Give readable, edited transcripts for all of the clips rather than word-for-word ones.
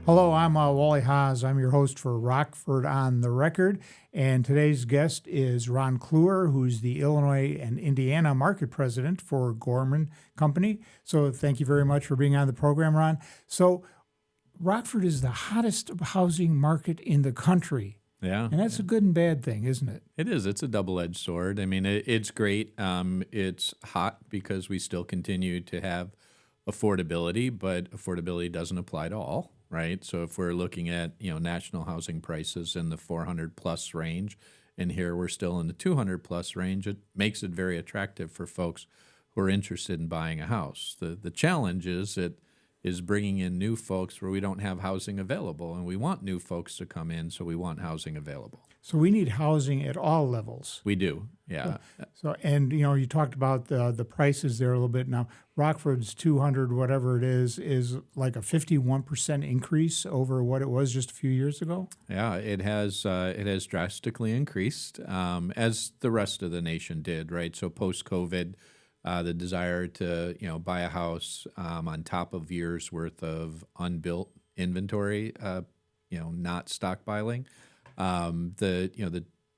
Hello, I'm Wally Haas. I'm your host for Rockford on the Record. And today's guest is Ron Clewer, who's the Illinois and Indiana market president for Gorman Company. So thank you very much for being on the program, Ron. So Rockford is the hottest housing market in the country. Yeah, And that's a good and bad thing, isn't it? it is. It's a double-edged sword. I mean, it's great. It's hot because we still continue to have affordability, but affordability doesn't apply to all, right? So if we're looking at national housing prices in the 400 plus range, and here we're still in the 200 plus range, it makes it very attractive for folks who are interested in buying a house. The challenge is bringing in new folks where we don't have housing available, and we want new folks to come in, so we want housing available. So we need housing at all levels. We do, yeah. So, and you talked about the prices there a little bit. Now, Rockford's 200, whatever it is like a 51% increase over what it was just a few years ago. Yeah, it has drastically increased, as the rest of the nation did, right? So post-COVID, the desire to buy a house on top of years worth of unbuilt inventory, not stockpiling.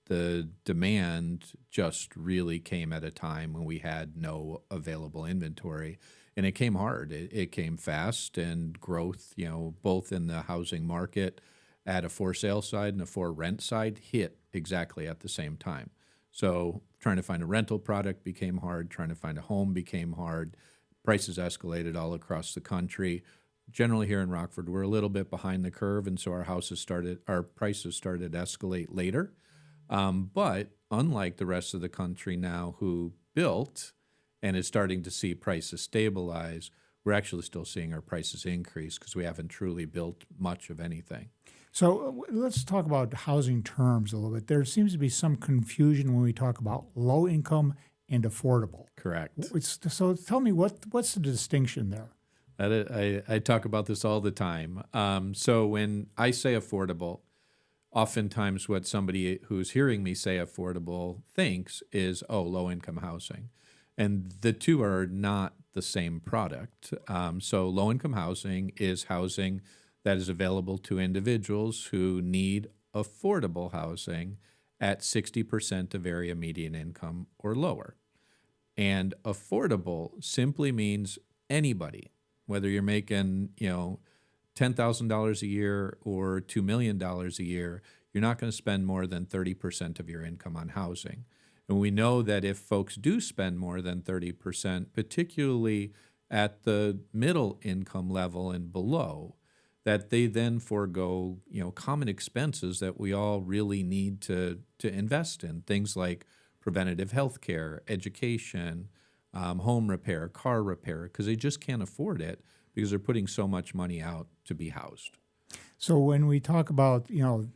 The demand just really came at a time when we had no available inventory, and it came hard. It came fast, and growth, both in the housing market at a for sale side and a for rent side hit exactly at the same time. So trying to find a rental product became hard. Trying to find a home became hard. Prices escalated all across the country. Generally here in Rockford, we're a little bit behind the curve, and so our prices started to escalate later. But unlike the rest of the country now who built and is starting to see prices stabilize, we're actually still seeing our prices increase because we haven't truly built much of anything. So let's talk about housing terms a little bit. There seems to be some confusion when we talk about low income and affordable. Correct. So tell me, what's the distinction there? I talk about this all the time. So when I say affordable, oftentimes what somebody who's hearing me say affordable thinks is, oh, low-income housing. And the two are not the same product. So low-income housing is housing that is available to individuals who need affordable housing at 60% of area median income or lower. And affordable simply means anybody, whether you're making, $10,000 a year or $2 million a year, you're not going to spend more than 30% of your income on housing. And we know that if folks do spend more than 30%, particularly at the middle income level and below, that they then forego, common expenses that we all really need to invest in, things like preventative health care, education, home repair, car repair, because they just can't afford it because they're putting so much money out to be housed. So when we talk about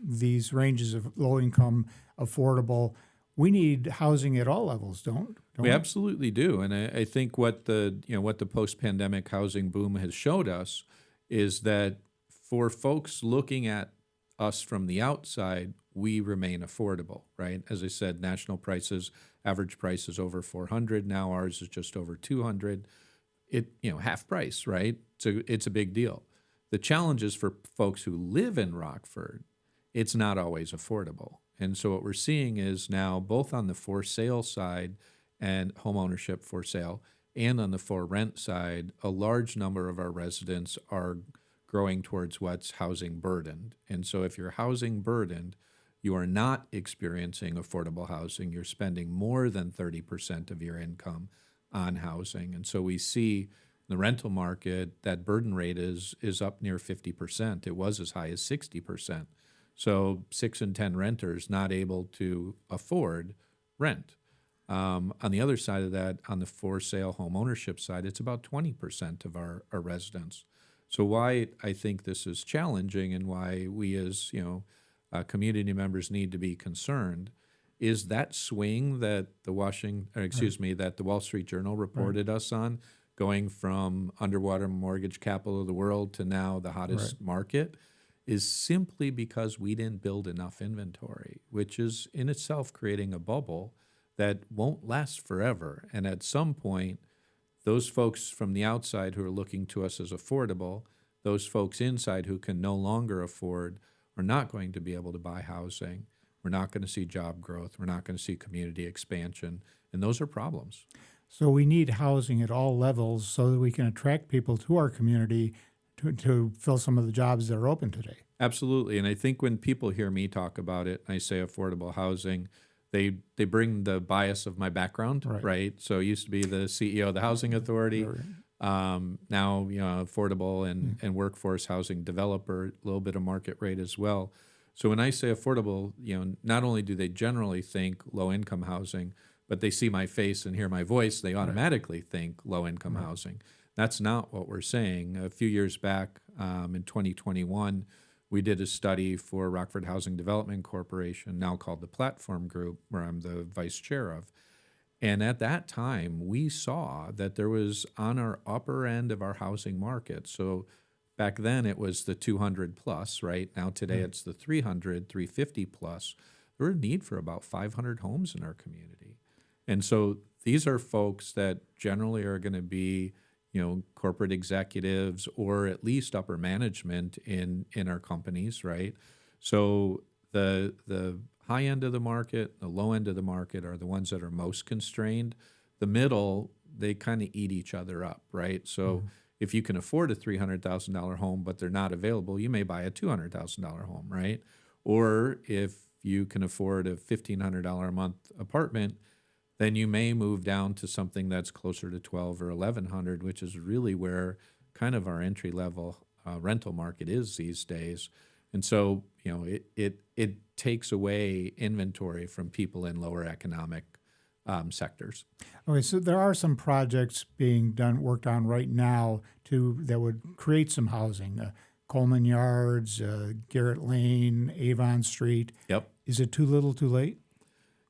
these ranges of low income, affordable, we need housing at all levels, don't We absolutely do, and I think what the post-pandemic housing boom has showed us is that for folks looking at us from the outside, we remain affordable, right? As I said, national prices, average price is over 400. Now ours is just over 200. Half price, right? So it's a big deal. The challenge is for folks who live in Rockford, it's not always affordable. And so what we're seeing is now both on the for sale side and home ownership for sale and on the for rent side, a large number of our residents are growing towards what's housing burdened. And so if you're housing burdened, you are not experiencing affordable housing. You're spending more than 30% of your income on housing. And so we see in the rental market that burden rate is up near 50%. It was as high as 60%. So 6 in 10 renters not able to afford rent. On the other side of that, on the for sale home ownership side, it's about 20% of our residents. So why I think this is challenging and why we as community members need to be concerned is that swing that the Wall Street Journal reported us on, going from underwater mortgage capital of the world to now the hottest market, is simply because we didn't build enough inventory, which is in itself creating a bubble that won't last forever. And at some point, those folks from the outside who are looking to us as affordable, those folks inside who can no longer afford are not going to be able to buy housing. We're not going to see job growth. We're not going to see community expansion. And those are problems. So we need housing at all levels so that we can attract people to our community to fill some of the jobs that are open today. Absolutely. And I think when people hear me talk about it, I say affordable housing, they bring the bias of my background, right? So I used to be the CEO of the Housing Authority. Now, affordable and workforce housing developer, a little bit of market rate as well. So when I say affordable, not only do they generally think low-income housing, but they see my face and hear my voice, they automatically think low-income housing. That's not what we're saying. A few years back, in 2021, we did a study for Rockford Housing Development Corporation, now called the Platform Group, where I'm the vice chair of. And at that time, we saw that there was on our upper end of our housing market. So back then it was the 200 plus, right? Now today it's the 300, 350 plus. There was a need for about 500 homes in our community. And so these are folks that generally are going to be, corporate executives or at least upper management in our companies, right? So the high end of the market, the low end of the market are the ones that are most constrained. The middle, they kind of eat each other up, right? So if you can afford a $300,000 home, but they're not available, you may buy a $200,000 home, right? Or if you can afford a $1,500 a month apartment, then you may move down to something that's closer to $1,200 or $1,100, which is really where kind of our entry level rental market is these days. And so, it takes away inventory from people in lower economic sectors. Okay, so there are some projects being worked on right now that would create some housing. Coleman Yards, Garrett Lane, Avon Street. Yep. Is it too little, too late?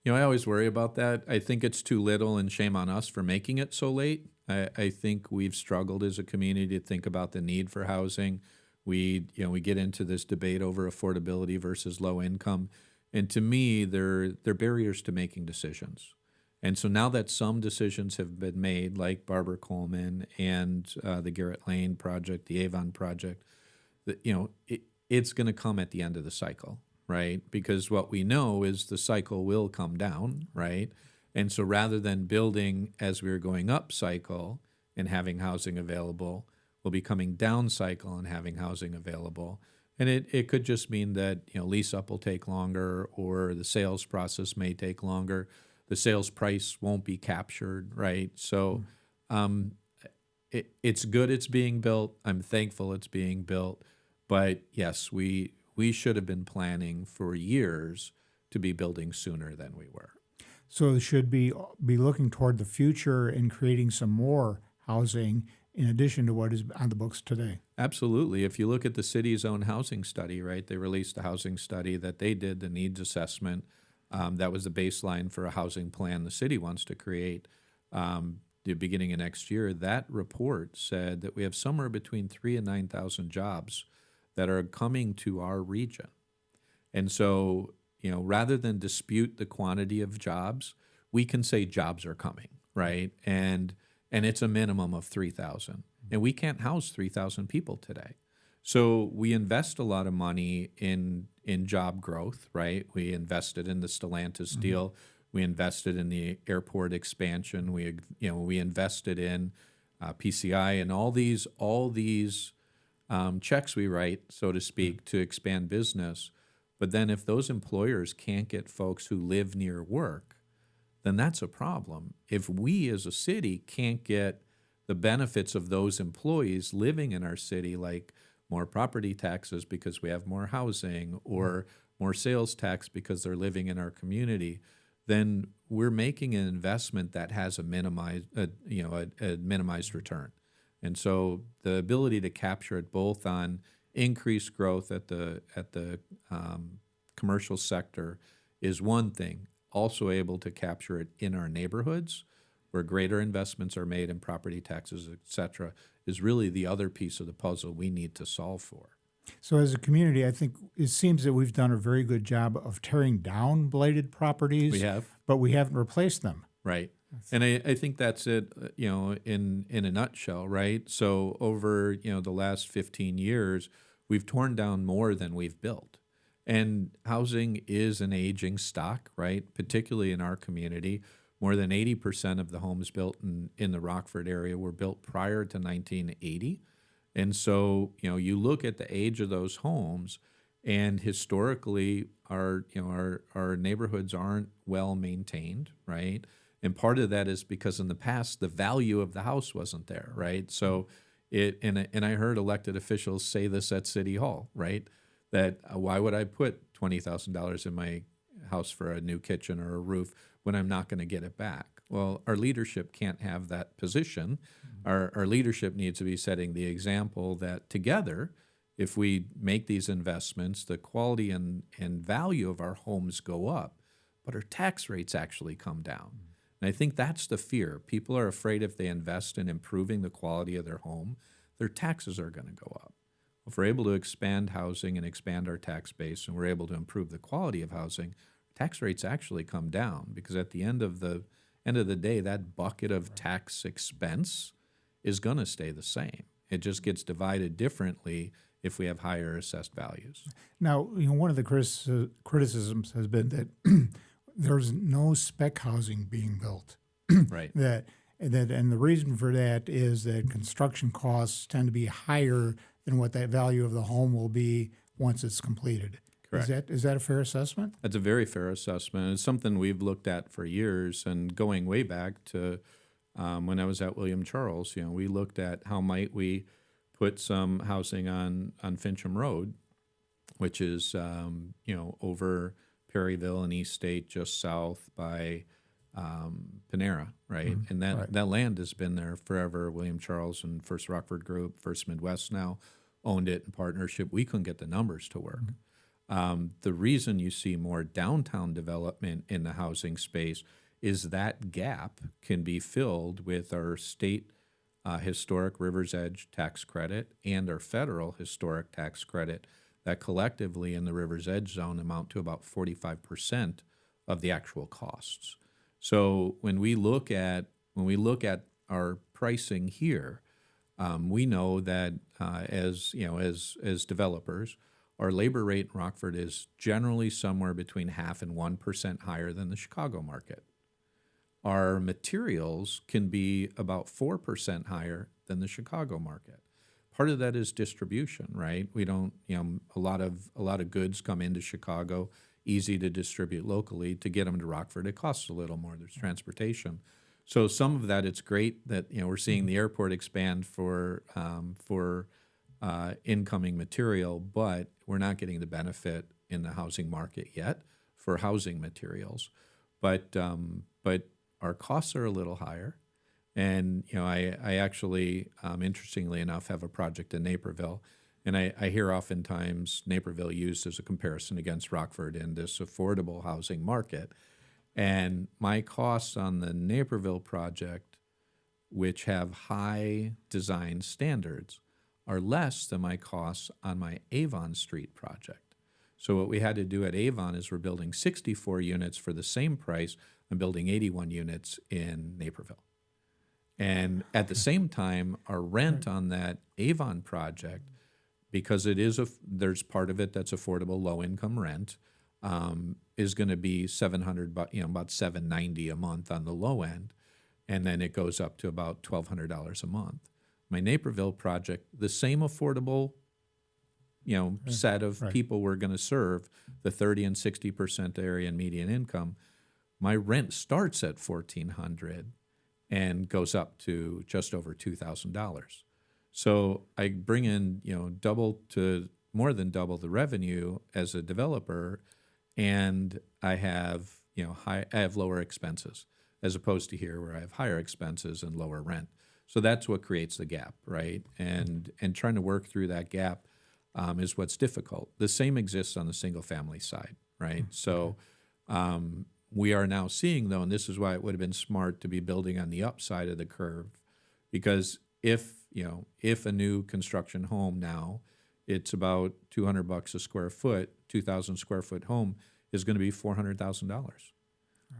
I always worry about that. I think it's too little, and shame on us for making it so late. I think we've struggled as a community to think about the need for housing. We get into this debate over affordability versus low income, and to me, they're barriers to making decisions. And so now that some decisions have been made, like Barbara Coleman and the Garrett Lane project, the Avon project, it's going to come at the end of the cycle. Right? Because what we know is the cycle will come down, right? And so rather than building as we're going up cycle and having housing available, we'll be coming down cycle and having housing available. And it could just mean that, lease up will take longer, or the sales process may take longer. The sales price won't be captured, right? So it's good it's being built. I'm thankful it's being built. But yes, we should have been planning for years to be building sooner than we were. So should be looking toward the future and creating some more housing in addition to what is on the books today. Absolutely. If you look at the city's own housing study, right, they released a housing study that they did, the needs assessment. That was the baseline for a housing plan the city wants to create the beginning of next year. That report said that we have somewhere between 3,000 and 9,000 jobs that are coming to our region. And so, rather than dispute the quantity of jobs, we can say jobs are coming, right? And it's a minimum of 3,000. And we can't house 3,000 people today. So we invest a lot of money in job growth, right? We invested in the Stellantis deal. We invested in the airport expansion. We invested in PCI and all these checks we write, so to speak, to expand business. But then if those employers can't get folks who live near work, then that's a problem. If we as a city can't get the benefits of those employees living in our city, like more property taxes because we have more housing, or more sales tax because they're living in our community, then we're making an investment that has a minimized return. And so the ability to capture it both on increased growth at the commercial sector is one thing. Also able to capture it in our neighborhoods, where greater investments are made in property taxes, et cetera, is really the other piece of the puzzle we need to solve for. So as a community, I think it seems that we've done a very good job of tearing down blighted properties. We have. But we haven't replaced them. Right. And I think that's it, in a nutshell, right? So over, the last 15 years, we've torn down more than we've built. And housing is an aging stock, right? Particularly in our community. More than 80% of the homes built in the Rockford area were built prior to 1980. And so, you look at the age of those homes, and historically, our neighborhoods aren't well maintained, right? And part of that is because in the past, the value of the house wasn't there, right? So and I heard elected officials say this at City Hall, right? That why would I put $20,000 in my house for a new kitchen or a roof when I'm not going to get it back? Well, our leadership can't have that position. Our leadership needs to be setting the example that together, if we make these investments, the quality and value of our homes go up, but our tax rates actually come down. And I think that's the fear. People are afraid if they invest in improving the quality of their home, their taxes are going to go up. If we're able to expand housing and expand our tax base, and we're able to improve the quality of housing, tax rates actually come down, because at the end of the day, that bucket of tax expense is going to stay the same. It just gets divided differently if we have higher assessed values. Now, one of the criticisms has been that there's no spec housing being built. Right. And the reason for that is that construction costs tend to be higher than what that value of the home will be once it's completed. Correct. Is that a fair assessment? That's a very fair assessment. It's something we've looked at for years, and going way back to when I was at William Charles, we looked at how might we put some housing on Fincham Road, which is over Perryville and East State, just south by Panera, right? And that land has been there forever. William Charles and First Rockford Group, First Midwest now owned it in partnership. We couldn't get the numbers to work. The reason you see more downtown development in the housing space is that gap can be filled with our state historic River's Edge tax credit and our federal historic tax credit that collectively in the River's Edge zone amount to about 45% of the actual costs. So when we look at our pricing here, we know that as developers, our labor rate in Rockford is generally somewhere between 0.5% and 1% higher than the Chicago market. Our materials can be about 4% higher than the Chicago market. Part of that is distribution, right? We don't, a lot of goods come into Chicago, easy to distribute locally. To get them to Rockford, it costs a little more. There's transportation. So some of that, it's great that we're seeing the airport expand for incoming material, but we're not getting the benefit in the housing market yet for housing materials. But our costs are a little higher. And, I actually, interestingly enough, have a project in Naperville. And I hear oftentimes Naperville used as a comparison against Rockford in this affordable housing market. And my costs on the Naperville project, which have high design standards, are less than my costs on my Avon Street project. So what we had to do at Avon is we're building 64 units for the same price. I'm building 81 units in Naperville. And at the same time, our rent on that Avon project, because there's part of it that's affordable low-income rent, is going to be $700, about $790 a month on the low end, and then it goes up to about $1,200 a month. My Naperville project, the same affordable, set of people we're going to serve, the 30 and 60% area and median income. My rent starts at $1,400 and goes up to just over $2,000. So I bring in, more than double the revenue as a developer, and I have, I have lower expenses as opposed to here where I have higher expenses and lower rent. So that's what creates the gap, right? And trying to work through that gap is what's difficult. The same exists on the single family side, right? So we are now seeing, though, and this is why it would have been smart to be building on the upside of the curve, because if a new construction home now, it's about $200 a square foot, 2,000 square foot home is going to be $400,000.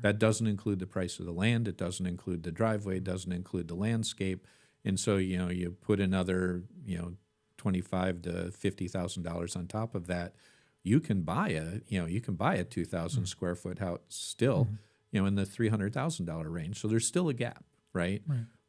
That doesn't include the price of the land. It doesn't include the driveway. It doesn't include the landscape. And so, you put another, $25,000 to $50,000 on top of that. You can buy a 2,000 square foot house still, in the $300,000 range. So there's still a gap, right?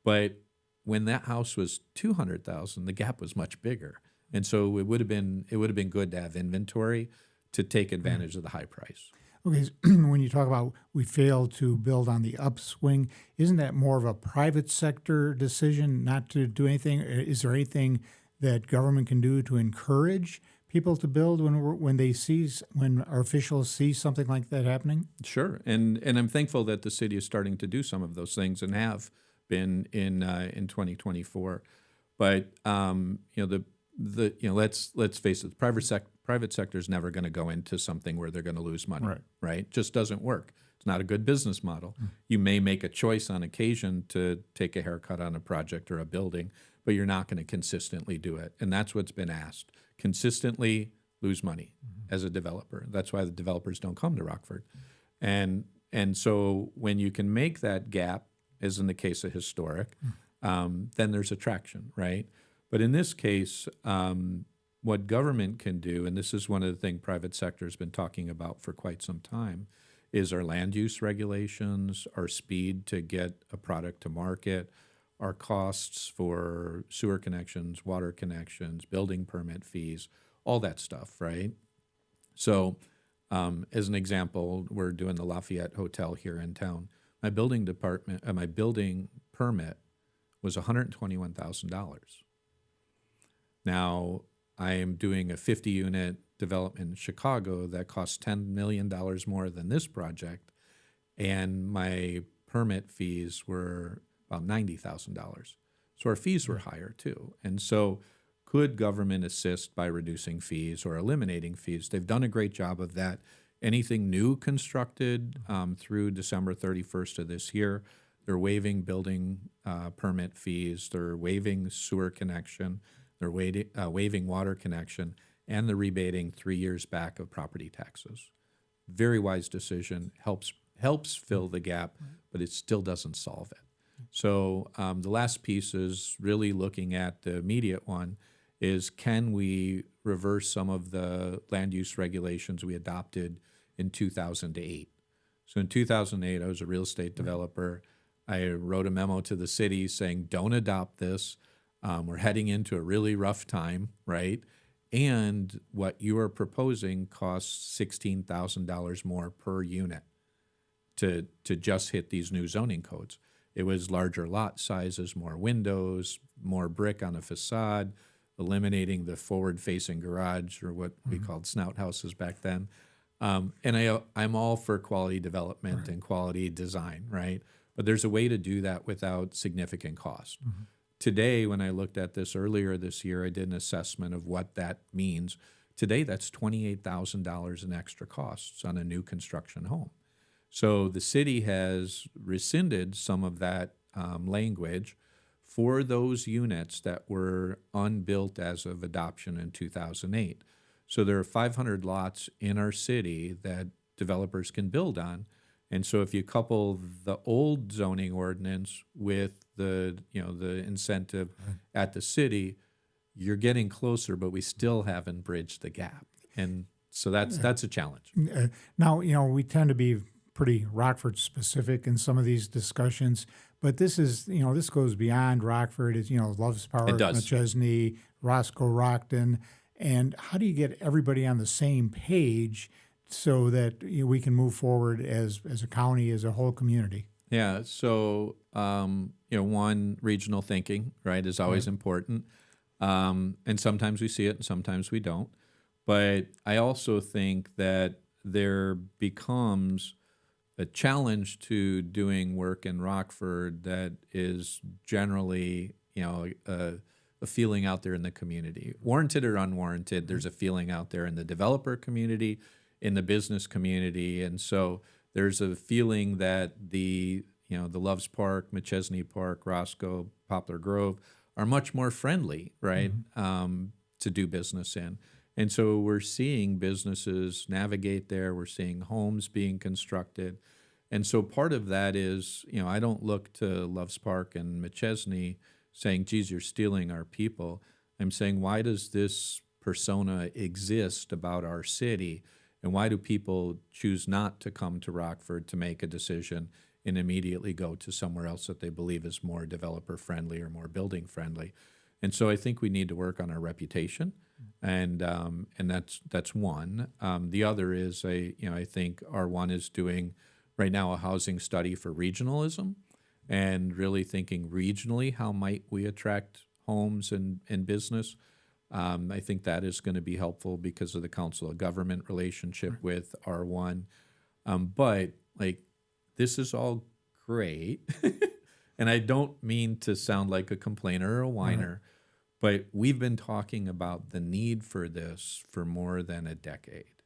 But when that house was 200,000, the gap was much bigger. And so it would have been good to have inventory to take advantage of the high price. Okay, so when you talk about we failed to build on the upswing, isn't that more of a private sector decision not to do anything? Is there anything that government can do to encourage people to build when our officials see something like that happening? Sure, and I'm thankful that the city is starting to do some of those things and have been in 2024. But let's face it, the private sector is never going to go into something where they're going to lose money, right? Just doesn't work. It's not a good business model. You may make a choice on occasion to take a haircut on a project or a building, but you're not going to consistently do it. And that's what's been asked. Consistently lose money as a developer. That's why the developers don't come to Rockford. And so when you can make that gap, as in the case of historic, then there's attraction, right? But in this case, what government can do, and this is one of the things private sector has been talking about for quite some time, is our land use regulations, our speed to get a product to market, our costs for sewer connections, water connections, building permit fees, all that stuff, right? So as an example, we're doing the Lafayette Hotel here in town. My building permit was $121,000. Now, I am doing a 50-unit development in Chicago that costs $10 million more than this project, and my permit fees were about $90,000. So our fees were higher too. And so could government assist by reducing fees or eliminating fees? They've done a great job of that. Anything new constructed through December 31st of this year, they're waiving building permit fees, they're waiving sewer connection, they're waiving water connection, and they're rebating 3 years back of property taxes. Very wise decision, helps fill the gap, but it still doesn't solve it. So the last piece is really looking at the immediate one is, can we reverse some of the land use regulations we adopted in 2008? So in 2008, I was a real estate developer. I wrote a memo to the city saying, don't adopt this. We're heading into a really rough time, right? And what you are proposing costs $16,000 more per unit to just hit these new zoning codes. It was larger lot sizes, more windows, more brick on a facade, eliminating the forward-facing garage, or what we called snout houses back then. And I'm all for quality development and quality design, right? But there's a way to do that without significant cost. Today, when I looked at this earlier this year, I did an assessment of what that means. Today, that's $28,000 in extra costs on a new construction home. So the city has rescinded some of that language for those units that were unbuilt as of adoption in 2008. So there are 500 lots in our city that developers can build on. And so if you couple the old zoning ordinance with the incentive at the city, you're getting closer, but we still haven't bridged the gap. And so that's a challenge. Now, we tend to be pretty Rockford specific in some of these discussions, but this is, this goes beyond Rockford. It's, Loves Park, McChesney, Roscoe, Rockton. And how do you get everybody on the same page so that we can move forward as a county, as a whole community? Yeah. So, one, regional thinking, right, is always important. And sometimes we see it and sometimes we don't. But I also think that there becomes a challenge to doing work in Rockford that is generally, a feeling out there in the community. Warranted or unwarranted, there's a feeling out there in the developer community, in the business community. And so there's a feeling that the Loves Park, McChesney Park, Roscoe, Poplar Grove are much more friendly, right, to do business in. And so we're seeing businesses navigate there. We're seeing homes being constructed. And so part of that is, I don't look to Loves Park and McChesney saying, geez, you're stealing our people. I'm saying, why does this persona exist about our city? And why do people choose not to come to Rockford to make a decision and immediately go to somewhere else that they believe is more developer friendly or more building friendly? And so I think we need to work on our reputation, and that's one. The other is I think R1 is doing right now a housing study for regionalism, and really thinking regionally how might we attract homes and business. I think that is going to be helpful because of the Council of Government relationship with R1. But like, this is all great. And I don't mean to sound like a complainer or a whiner, but we've been talking about the need for this for more than a decade.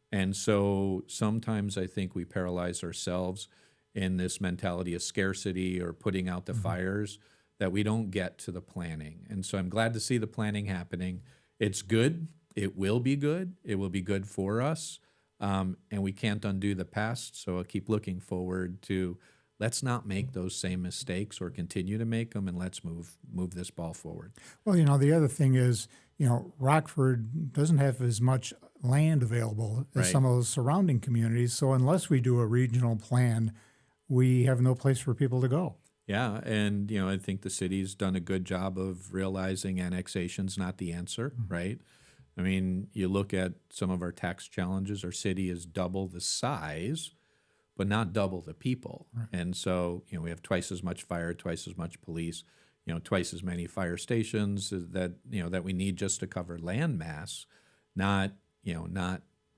And so sometimes I think we paralyze ourselves in this mentality of scarcity or putting out the fires that we don't get to the planning. And so I'm glad to see the planning happening. It's good. It will be good. It will be good for us. And we can't undo the past. So I'll keep looking forward to, let's not make those same mistakes or continue to make them, and let's move this ball forward. Well, the other thing is, Rockford doesn't have as much land available as some of those surrounding communities. So unless we do a regional plan, we have no place for people to go. Yeah, and I think the city's done a good job of realizing annexation's not the answer, right? I mean, you look at some of our tax challenges, our city is double the size, but not double the people. And so, we have twice as much fire, twice as much police, twice as many fire stations that we need just to cover land mass, not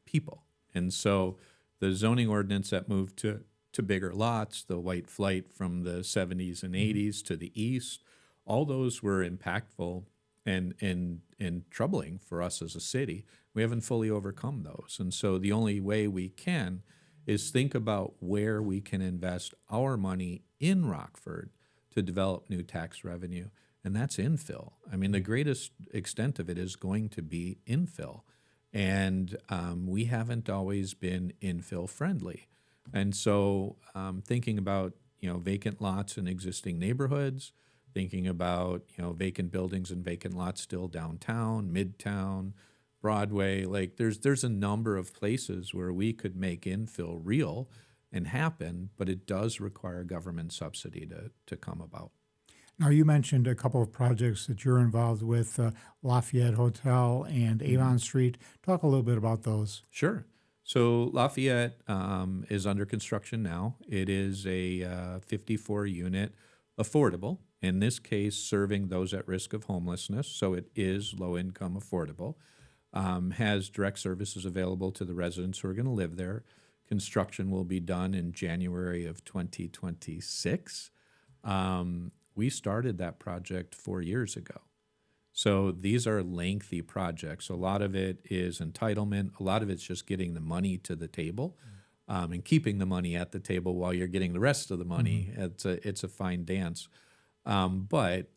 people. And so the zoning ordinance that moved to bigger lots, the white flight from the 70s and 80s to the east, all those were impactful and troubling for us as a city. We haven't fully overcome those. And so the only way we can is think about where we can invest our money in Rockford to develop new tax revenue, and that's infill. I mean, the greatest extent of it is going to be infill, and we haven't always been infill friendly. And so thinking about, vacant lots in existing neighborhoods, thinking about, vacant buildings and vacant lots still downtown, midtown, Broadway, like there's a number of places where we could make infill real and happen, but it does require government subsidy to come about. Now, you mentioned a couple of projects that you're involved with, Lafayette Hotel and Avon Street. Talk a little bit about those. Sure. So Lafayette is under construction now. It is a 54-unit affordable, in this case serving those at risk of homelessness, so it is low-income affordable. Has direct services available to the residents who are going to live there. Construction will be done in January of 2026. We started that project 4 years ago. So these are lengthy projects. A lot of it is entitlement. A lot of it's just getting the money to the table and keeping the money at the table while you're getting the rest of the money. It's a fine dance. But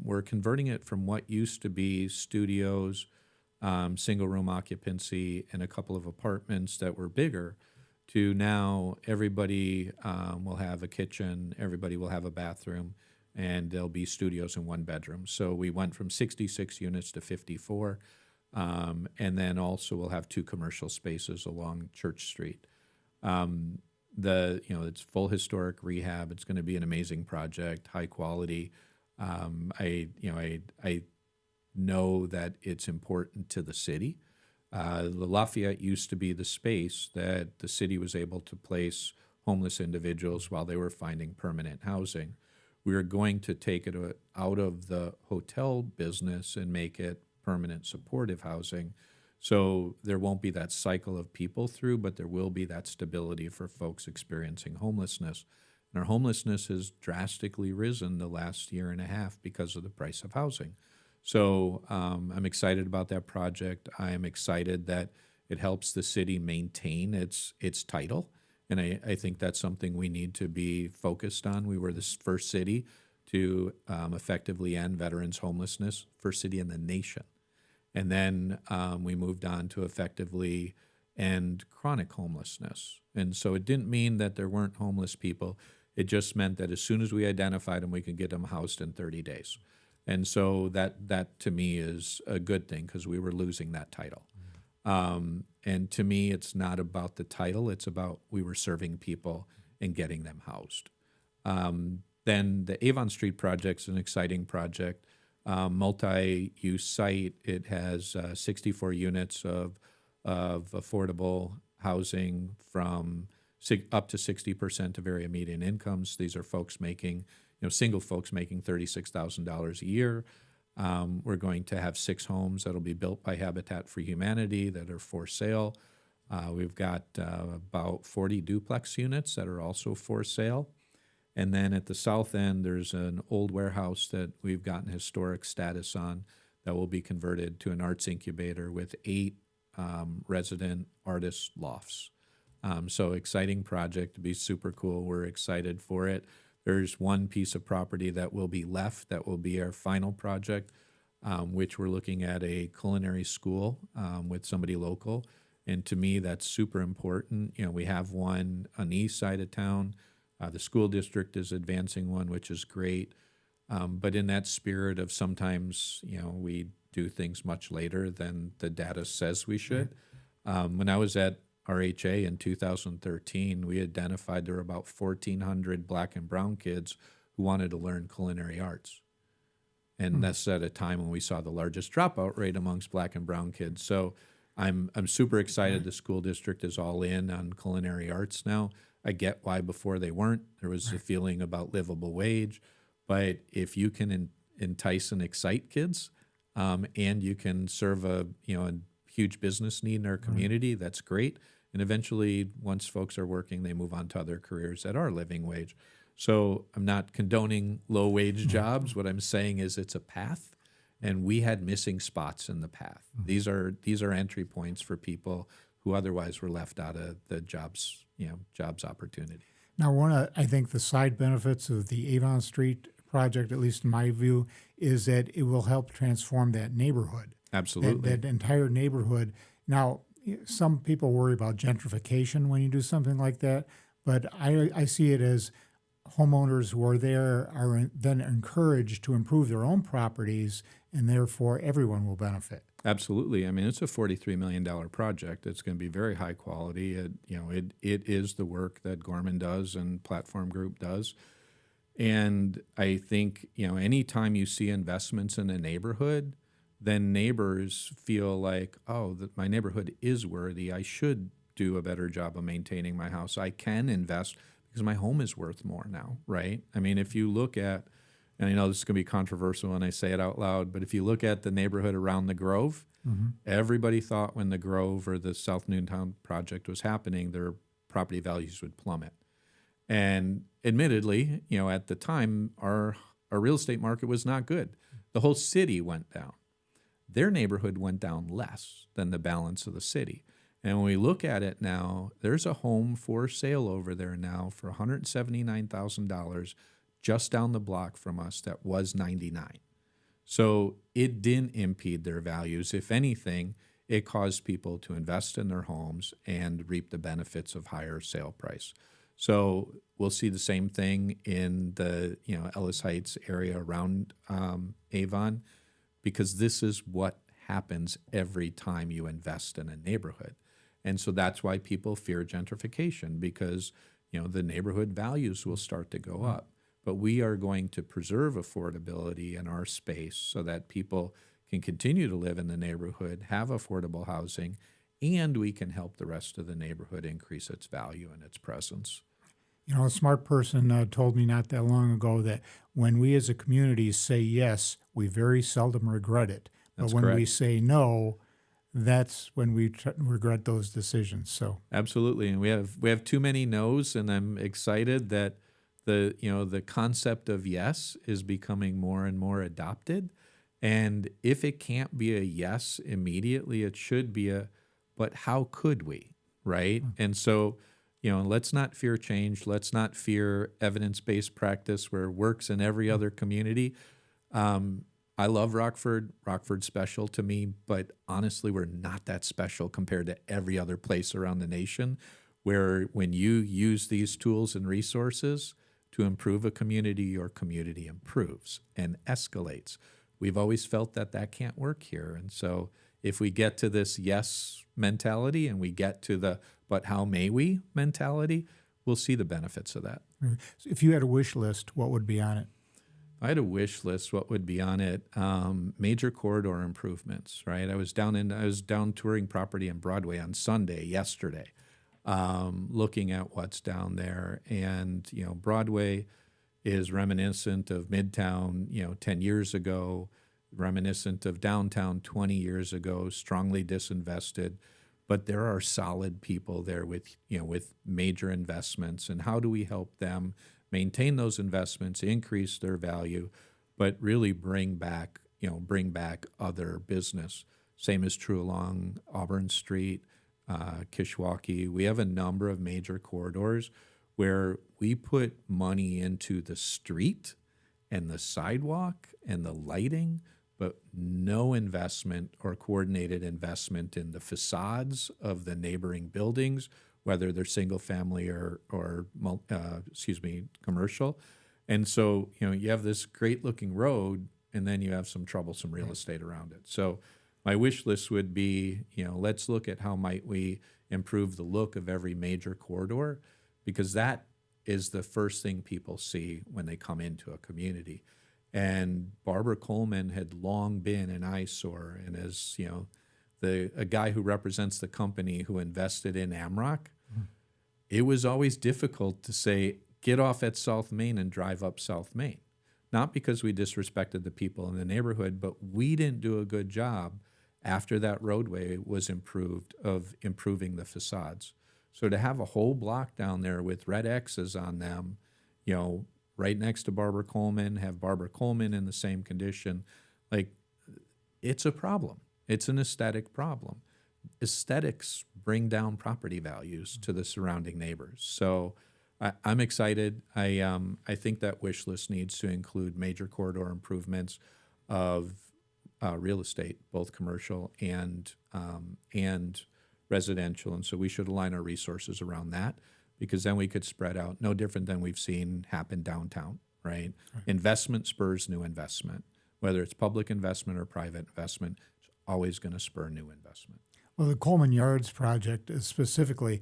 we're converting it from what used to be studios, single room occupancy, and a couple of apartments that were bigger, to now everybody will have a kitchen, everybody will have a bathroom, and there'll be studios in one bedroom. So we went from 66 units to 54, and then also we'll have 2 commercial spaces along Church Street. It's full historic rehab. It's going to be an amazing project, high quality. I know that it's important to the city. The Lafayette used to be the space that the city was able to place homeless individuals while they were finding permanent housing. We are going to take it out of the hotel business and make it permanent supportive housing. So there won't be that cycle of people through, but there will be that stability for folks experiencing homelessness. And our homelessness has drastically risen the last year and a half because of the price of housing. So I'm excited about that project. I am excited that it helps the city maintain its title. And I think that's something we need to be focused on. We were the first city to effectively end veterans' homelessness, first city in the nation. And then we moved on to effectively and chronic homelessness. And so it didn't mean that there weren't homeless people. It just meant that as soon as we identified them, we could get them housed in 30 days. And so that to me is a good thing because we were losing that title. And to me, it's not about the title. It's about we were serving people and getting them housed. Then the Avon Street project's an exciting project, multi-use site. It has 64 units of affordable housing from up to 60% of area median incomes. These are folks making, single folks making $36,000 a year. We're going to have 6 homes that'll be built by Habitat for Humanity that are for sale. We've got about 40 duplex units that are also for sale. And then at the south end, there's an old warehouse that we've gotten historic status on that will be converted to an arts incubator with 8 resident artist lofts. So exciting project to be super cool. We're excited for it. There's one piece of property that will be left that will be our final project, which we're looking at a culinary school with somebody local. And to me, that's super important. We have one on the east side of town. The school district is advancing one, which is great. But in that spirit of sometimes, we do things much later than the data says we should. When I was at RHA in 2013, we identified there were about 1,400 Black and brown kids who wanted to learn culinary arts. And that's at a time when we saw the largest dropout rate amongst Black and brown kids. So I'm super excited the school district is all in on culinary arts now. I get why before they weren't. There was a feeling about livable wage. But if you can entice and excite kids and you can serve a huge business need in our community, that's great. And eventually, once folks are working, they move on to other careers that are living wage. So I'm not condoning low-wage jobs. What I'm saying is it's a path, and we had missing spots in the path. These are entry points for people who otherwise were left out of the jobs opportunity. Now, one of, I think, the side benefits of the Avon Street project, at least in my view, is that it will help transform that neighborhood. Absolutely. That entire neighborhood. Now, some people worry about gentrification when you do something like that, but I see it as homeowners who are there are then encouraged to improve their own properties, and therefore everyone will benefit. Absolutely. I mean, it's a $43 million project. It's going to be very high quality. It is the work that Gorman does and Platform Group does. And I think, anytime you see investments in a neighborhood, then neighbors feel like, my neighborhood is worthy. I should do a better job of maintaining my house. I can invest because my home is worth more now, right? I mean, if you look at, and I know this is going to be controversial when I say it out loud, but if you look at the neighborhood around the Grove, everybody thought when the Grove or the South Noontown project was happening, their property values would plummet. And admittedly, at the time, our real estate market was not good. The whole city went down. Their neighborhood went down less than the balance of the city. And when we look at it now, there's a home for sale over there now for $179,000 just down the block from us that was $99,000. So it didn't impede their values. If anything, it caused people to invest in their homes and reap the benefits of higher sale price. So we'll see the same thing in the Ellis Heights area around Avon, because this is what happens every time you invest in a neighborhood. And so that's why people fear gentrification, because the neighborhood values will start to go up. But we are going to preserve affordability in our space so that people can continue to live in the neighborhood, have affordable housing, and we can help the rest of the neighborhood increase its value and its presence. A smart person told me not that long ago that when we as a community say yes, we very seldom regret it. That's but when correct. we say no, that's when we regret those decisions. So absolutely, and we have too many no's, and I'm excited that the concept of yes is becoming more and more adopted. And if it can't be a yes immediately, it should be but how could we, right? And so, let's not fear change. Let's not fear evidence-based practice where it works in every other community. I love Rockford. Rockford's special to me, but honestly, we're not that special compared to every other place around the nation where when you use these tools and resources to improve a community, your community improves and escalates. We've always felt that that can't work here. And so if we get to this yes mentality and we get to the but how may we mentality, we'll see the benefits of that. So if you had a wish list, what would be on it? If I had a wish list, what would be on it? Major corridor improvements, right? I was down touring property in Broadway on Sunday yesterday, looking at what's down there. And, Broadway is reminiscent of Midtown, 10 years ago, reminiscent of downtown 20 years ago, strongly disinvested. But there are solid people there with major investments. And how do we help them maintain those investments, increase their value, but really bring back other business? Same is true along Auburn Street, Kishwaukee. We have a number of major corridors where we put money into the street and the sidewalk and the lighting, but no investment or coordinated investment in the facades of the neighboring buildings, whether they're single family or commercial. And so, you have this great looking road and then you have some troublesome real estate around it. So my wish list would be, let's look at how might we improve the look of every major corridor, because that is the first thing people see when they come into a community. And Barbara Coleman had long been an eyesore. And as a guy who represents the company who invested in Amrock, it was always difficult to say, get off at South Main and drive up South Main. Not because we disrespected the people in the neighborhood, but we didn't do a good job after that roadway was improved of improving the facades. So to have a whole block down there with red X's on them, right next to Barbara Coleman, have Barbara Coleman in the same condition, it's a problem. It's an aesthetic problem. Aesthetics bring down property values to the surrounding neighbors. So I'm excited. I think that wish list needs to include major corridor improvements of real estate, both commercial and residential. And so we should align our resources around that, because then we could spread out, no different than we've seen happen downtown, right? Investment spurs new investment. Whether it's public investment or private investment, it's always going to spur new investment. Well, the Coleman Yards project is specifically,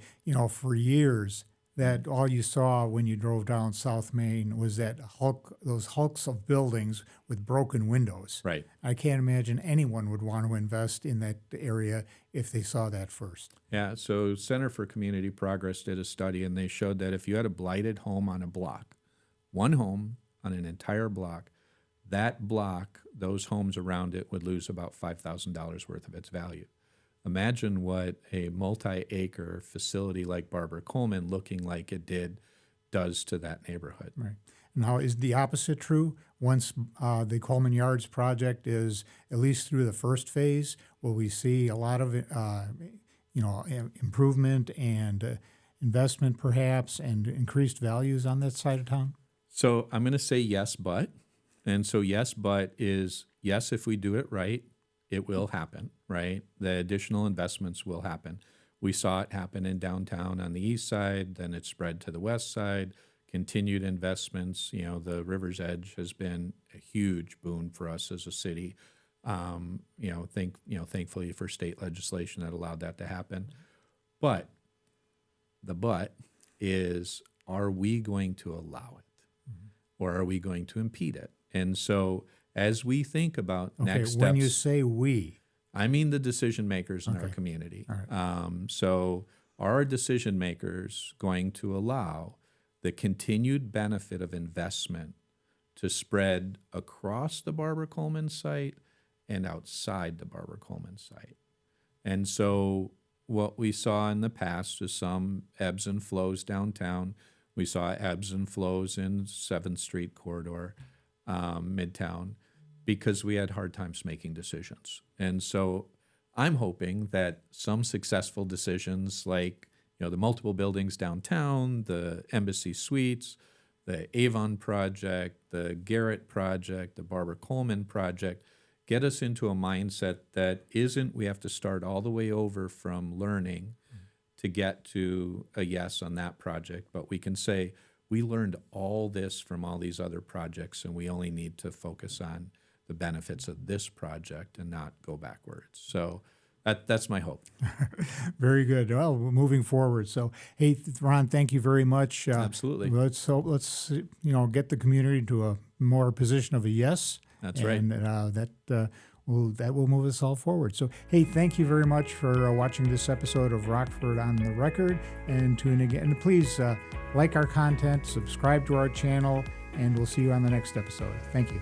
for years, that all you saw when you drove down South Main was those hulks of buildings with broken windows. Right. I can't imagine anyone would want to invest in that area if they saw that first. Yeah, so Center for Community Progress did a study, and they showed that if you had a blighted home on a block, one home on an entire block, that block, those homes around it would lose about $5,000 worth of its value. Imagine what a multi-acre facility like Barbara Coleman, looking like it did, does to that neighborhood. Right. Now, is the opposite true? Once the Coleman Yards project is at least through the first phase, will we see a lot of improvement and investment perhaps and increased values on that side of town? So I'm going to say yes, but. And so yes, but is yes, if we do it right, it will happen, right? The additional investments will happen. We saw it happen in downtown on the east side, then it spread to the west side, continued investments. The River's Edge has been a huge boon for us as a city. Thankfully for state legislation that allowed that to happen. But the but is, are we going to allow it? Or are we going to impede it? And so as we think about next steps. When you say we, I mean the decision makers in our community. All right. So are decision makers going to allow the continued benefit of investment to spread across the Barbara Coleman site and outside the Barbara Coleman site? And so what we saw in the past was some ebbs and flows downtown. We saw ebbs and flows in 7th Street corridor, Midtown, because we had hard times making decisions. And so I'm hoping that some successful decisions like, the multiple buildings downtown, the Embassy Suites, the Avon Project, the Garrett Project, the Barbara Coleman Project, get us into a mindset that isn't we have to start all the way over from learning to get to a yes on that project, but we can say we learned all this from all these other projects and we only need to focus on the benefits of this project and not go backwards. So that's my hope. Very good. Well, we're moving forward. So, hey, Ron, thank you very much. Absolutely. Let's get the community to a more position of a yes. That's right. And that will move us all forward. So, hey, thank you very much for watching this episode of Rockford on the Record, and tune again. And please like our content, subscribe to our channel, and we'll see you on the next episode. Thank you.